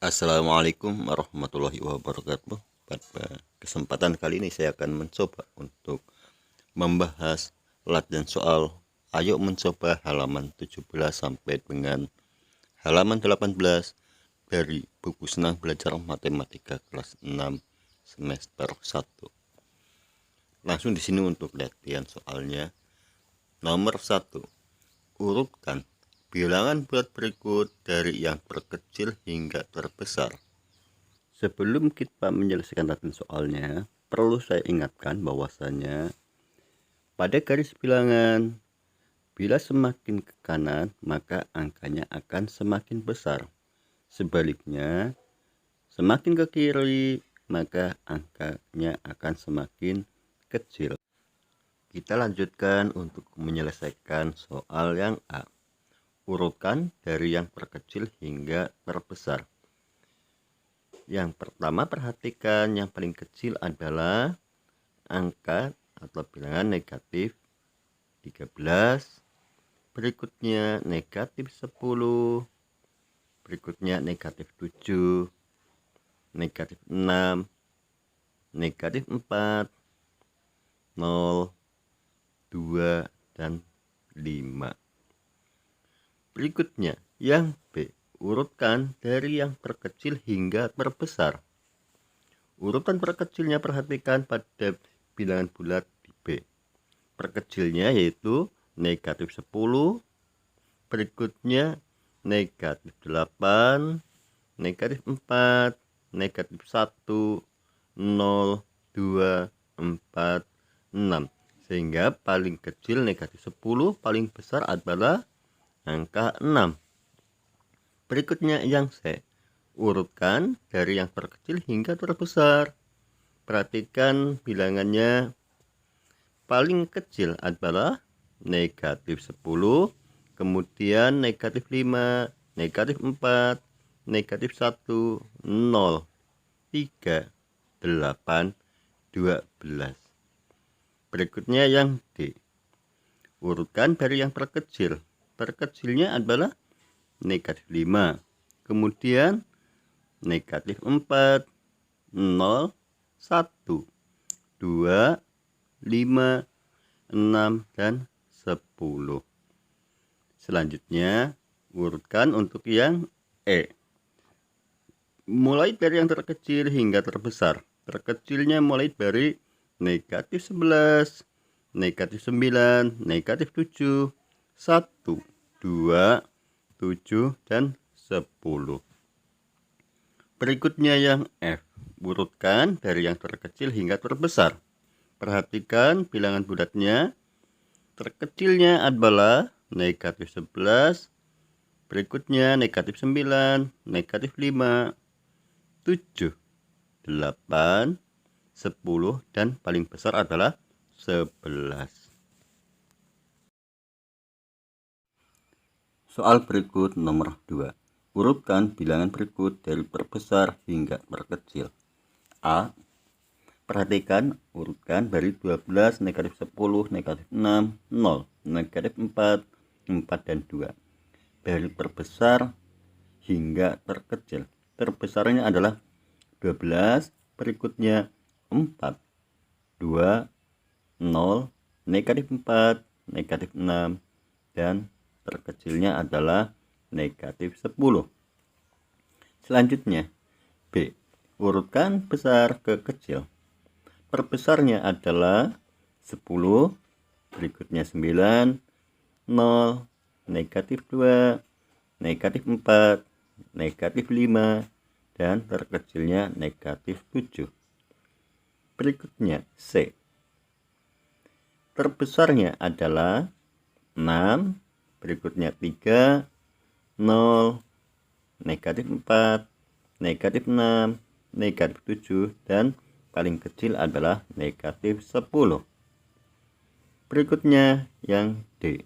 Assalamualaikum warahmatullahi wabarakatuh. Pada kesempatan kali ini saya akan mencoba untuk membahas latihan soal ayo mencoba halaman 17 sampai dengan halaman 18 dari buku Senang Belajar Matematika kelas 6 semester 1. Langsung di sini untuk latihan soalnya. Nomor 1. Urutkan bilangan bulat berikut dari yang terkecil hingga terbesar. Sebelum kita menyelesaikan latihan soalnya, perlu saya ingatkan bahwasanya pada garis bilangan, bila semakin ke kanan, maka angkanya akan semakin besar. Sebaliknya, semakin ke kiri, maka angkanya akan semakin kecil. Kita lanjutkan untuk menyelesaikan soal yang A. Urutkan dari yang terkecil hingga terbesar. Yang pertama, perhatikan yang paling kecil adalah angka atau bilangan negatif 13, berikutnya negatif 10, berikutnya negatif 7, negatif 6, negatif 4, 0, 2, dan 5. Berikutnya yang B. Urutkan dari yang terkecil hingga terbesar. Urutan terkecilnya perhatikan pada bilangan bulat di B. Terkecilnya yaitu negatif 10, berikutnya negatif 8, negatif 4, negatif 1, 0, 2, 4, 6. Sehingga paling kecil negatif 10, paling besar adalah angka 6. Berikutnya yang C. Urutkan dari yang terkecil hingga terbesar. Perhatikan bilangannya. Paling kecil adalah negatif 10, kemudian negatif 5, negatif 4, negatif 1, 0, 3, 8, 12. Berikutnya yang D. Urutkan dari yang terkecil. Terkecilnya adalah negatif 5, kemudian negatif 4, 0, 1, 2, 5, 6, dan 10. Selanjutnya urutkan untuk yang E. Mulai dari yang terkecil hingga terbesar. Terkecilnya mulai dari negatif 11, negatif 9, negatif 7, 1, 2, 7, dan 10. Berikutnya yang F. Urutkan dari yang terkecil hingga terbesar. Perhatikan bilangan bulatnya. Terkecilnya adalah negatif 11, berikutnya negatif 9, negatif 5, 7, 8, 10, dan paling besar adalah 11. Soal berikut nomor 2. Urutkan bilangan berikut dari terbesar hingga terkecil. A. Perhatikan, urutkan dari 12, negatif 10, negatif 6, 0, negatif 4, 4, dan 2. Dari terbesar hingga terkecil. Terbesarnya adalah 12, berikutnya 4, 2, 0, negatif 4, negatif 6, dan terkecilnya adalah negatif 10. Selanjutnya B. Urutkan besar ke kecil. Terbesarnya adalah 10, berikutnya 9, 0, negatif 2, negatif 4, negatif 5, dan terkecilnya negatif 7. Berikutnya C. Terbesarnya adalah 6, berikutnya 3, 0, negatif 4, negatif 6, negatif 7, dan paling kecil adalah negatif 10. Berikutnya yang D.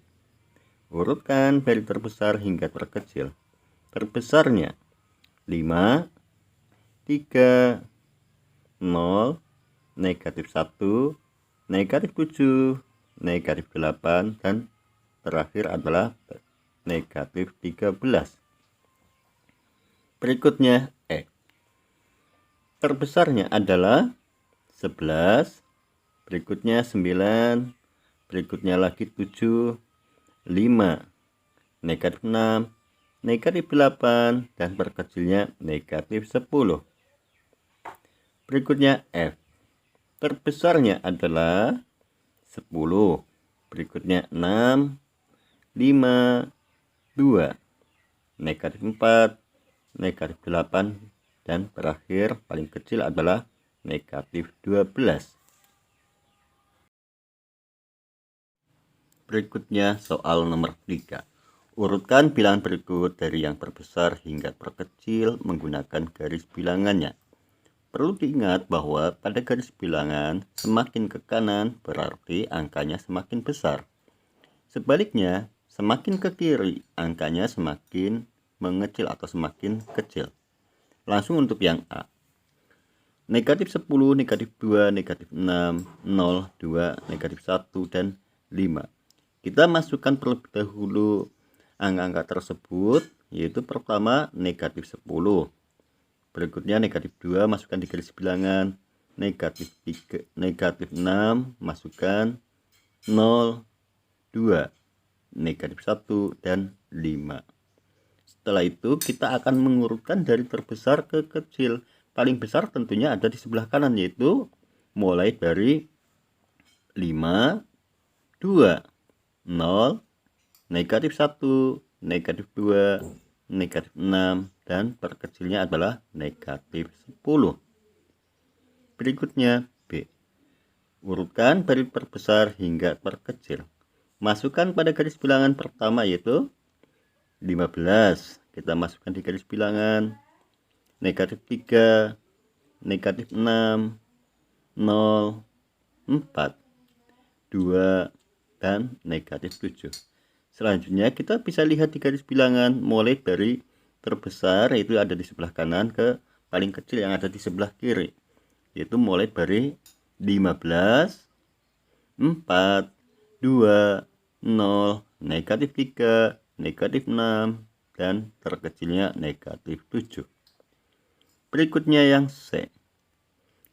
Urutkan dari terbesar hingga terkecil. Terbesarnya 5, 3, 0, negatif 1, negatif 7, negatif 8, dan terakhir adalah negatif 13. Berikutnya E. Terbesarnya adalah 11, berikutnya 9, berikutnya lagi 7, 5, negatif 6, negatif 8, dan perkecilnya negatif 10. Berikutnya F. Terbesarnya adalah 10, berikutnya 6, 5, 2, negatif 4, negatif 8, dan terakhir paling kecil adalah negatif 12. Berikutnya soal nomor 3. Urutkan bilangan berikut dari yang terbesar hingga terkecil menggunakan garis bilangannya. Perlu diingat bahwa pada garis bilangan semakin ke kanan berarti angkanya semakin besar. Sebaliknya, semakin ke kiri angkanya semakin mengecil atau semakin kecil. Langsung untuk yang A. Negatif 10, negatif 2, negatif 6, 0, 2, negatif 1, dan 5. Kita masukkan terlebih dahulu angka-angka tersebut, yaitu pertama negatif 10. Berikutnya negatif 2 masukkan di garis bilangan, negatif 3, negatif 6 masukkan 0, 2, negatif 1, dan 5. Setelah itu kita akan mengurutkan dari terbesar ke kecil. Paling besar tentunya ada di sebelah kanan, yaitu mulai dari 5, 2, 0, negatif 1, negatif 2, negatif 6, dan terkecilnya adalah negatif 10. Berikutnya B. Urutkan dari terbesar hingga terkecil. Masukkan pada garis bilangan pertama yaitu 15. Kita masukkan di garis bilangan, negatif 3, negatif 6, 0, 4, 2, dan negatif 7. Selanjutnya kita bisa lihat di garis bilangan mulai dari terbesar yaitu ada di sebelah kanan ke paling kecil yang ada di sebelah kiri, yaitu mulai dari 15, 4, 2, 0, negatif 3, negatif 6, dan terkecilnya negatif 7. Berikutnya yang C.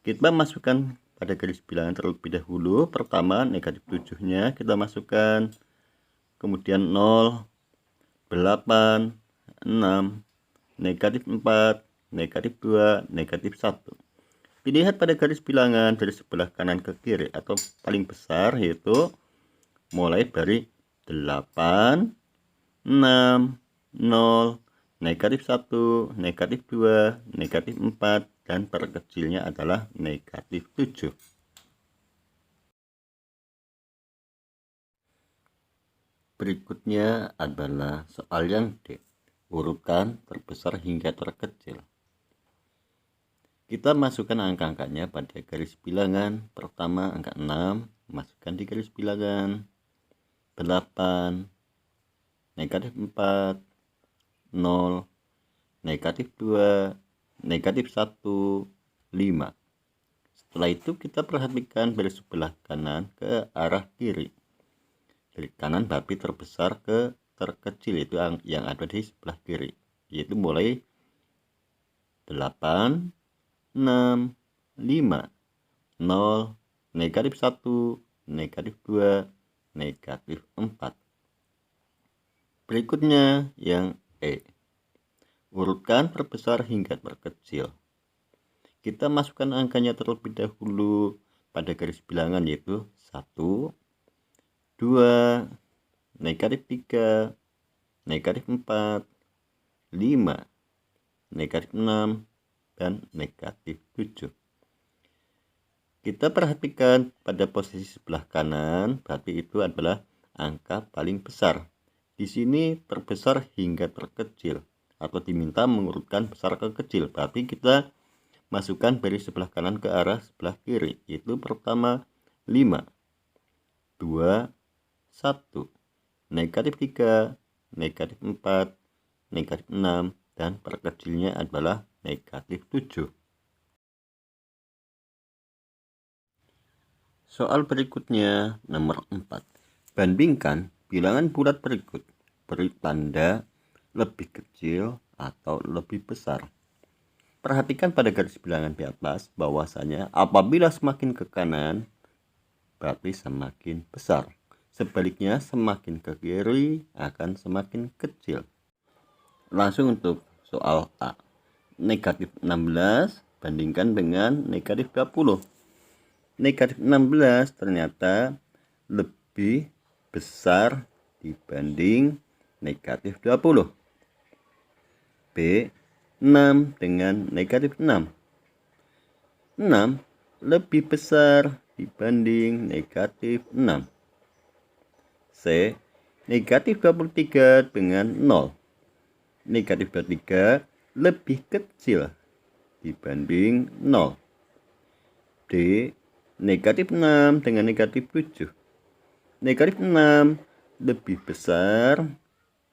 Kita masukkan pada garis bilangan terlebih dahulu. Pertama negatif 7-nya kita masukkan, kemudian 0, 8, 6, negatif 4, negatif 2, negatif 1. Dilihat pada garis bilangan dari sebelah kanan ke kiri atau paling besar, yaitu mulai dari 8, 6, 0, negatif 1, negatif 2, negatif 4, dan terkecilnya adalah negatif 7. Berikutnya adalah soal yang D. Urutkan terbesar hingga terkecil. Kita masukkan angka-angkanya pada garis bilangan. Pertama angka 6, masukkan di garis bilangan. 8, negatif 4, 0, negatif 2, negatif 1, 5. Setelah itu kita perhatikan dari sebelah kanan ke arah kiri. Dari kanan berarti terbesar ke terkecil, itu yang ada di sebelah kiri, yaitu mulai 8, 6, 5, 0, negatif 1, negatif 2, negatif 4. Berikutnya yang E. Urutkan terbesar hingga terkecil. Kita masukkan angkanya terlebih dahulu pada garis bilangan, yaitu 1, 2, negatif 3, negatif 4, 5, negatif 6, dan negatif 7. Kita perhatikan pada posisi sebelah kanan, berarti itu adalah angka paling besar. Di sini terbesar hingga terkecil, atau diminta mengurutkan besar ke kecil, berarti kita masukkan dari sebelah kanan ke arah sebelah kiri, yaitu pertama 5, 2, 1, negatif 3, negatif 4, negatif 6, dan perkecilnya adalah negatif 7. Soal berikutnya nomor 4. Bandingkan bilangan bulat berikut. Beri tanda lebih kecil atau lebih besar. Perhatikan pada garis bilangan di atas bahwasanya apabila semakin ke kanan berarti semakin besar. Sebaliknya semakin ke kiri akan semakin kecil. Langsung untuk soal A. Negatif 16 bandingkan dengan negatif 20. Negatif 16 ternyata lebih besar dibanding negatif 20. B. 6 dengan negatif 6. 6 lebih besar dibanding negatif 6. C. Negatif 23 dengan 0. Negatif 23 lebih kecil dibanding 0. D. Negatif 6 dengan negatif 7. Negatif 6 lebih besar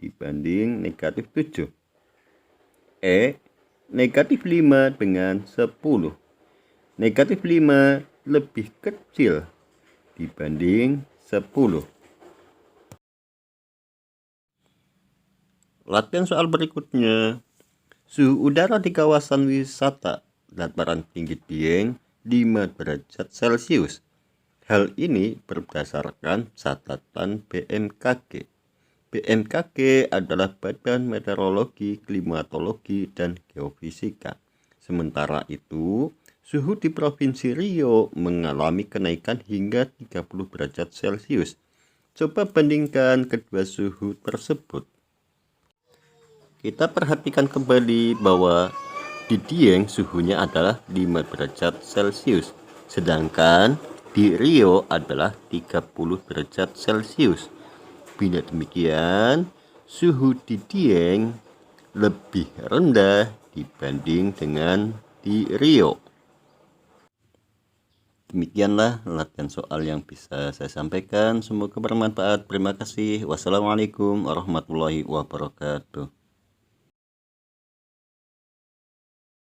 dibanding negatif 7. E. Negatif 5 dengan 10. Negatif 5 lebih kecil dibanding 10. Latihan soal berikutnya. Suhu udara di kawasan wisata dataran tinggi Dieng 5 derajat Celcius. Hal ini berdasarkan catatan BMKG. BMKG adalah Badan Meteorologi, Klimatologi, dan Geofisika. Sementara itu, suhu di Provinsi Riau mengalami kenaikan hingga 30 derajat Celcius. Coba bandingkan kedua suhu tersebut. Kita perhatikan kembali bahwa di Dieng suhunya adalah 5 derajat Celcius, sedangkan di Riau adalah 30 derajat Celcius. Bila demikian, suhu di Dieng lebih rendah dibanding dengan di Riau. Demikianlah latihan soal yang bisa saya sampaikan. Semoga bermanfaat. Terima kasih. Wassalamualaikum warahmatullahi wabarakatuh.